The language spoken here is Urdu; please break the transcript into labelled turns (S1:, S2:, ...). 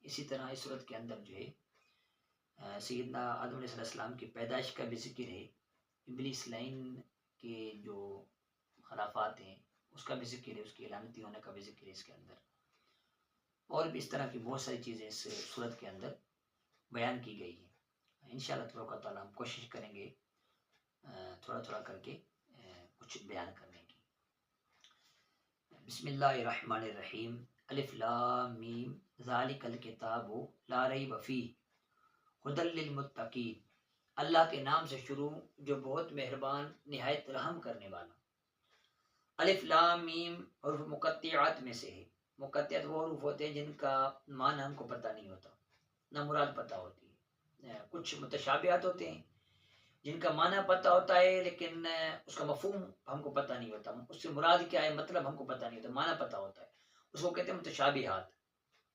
S1: اسی طرح اس صورت کے اندر جو ہے سیدنا آدم علیہ السلام کی پیدائش کا بھی ذکر ہے، ابلیس لائن کے جو خرافات ہیں اس کا بھی ذکر ہے، اس کی لعنتی ہونے کا بھی ذکر ہے اس کے اندر، اور بھی اس طرح کی بہت ساری چیزیں اس صورت کے اندر بیان کی گئی ہیں۔ انشاءاللہ تبارک و تعالیٰ ہم کوشش کریں گے تھوڑا تھوڑا کر کے کچھ بیان کرنے کی۔ بسم اللہ الرحمن الرحیم، الف لام میم ذالک الکتاب لا ریب فیہ ھدی للمتقین۔ اللہ کے نام سے شروع جو بہت مہربان نہایت رحم کرنے والا۔ الف لام میم حروف مقطعات میں سے ہے۔ مقطعات وہ حروف ہوتے ہیں جن کا معنی ہم کو پتہ نہیں ہوتا، نہ مراد پتہ ہوتی ہے۔ کچھ متشابہات ہوتے ہیں جن کا معنی پتہ ہوتا ہے لیکن اس کا مفہوم ہم کو پتہ نہیں ہوتا، اس سے مراد کیا ہے، مطلب ہم کو پتہ نہیں ہوتا، معنی پتہ ہوتا ہے، اس کو کہتے ہیں متشابہات۔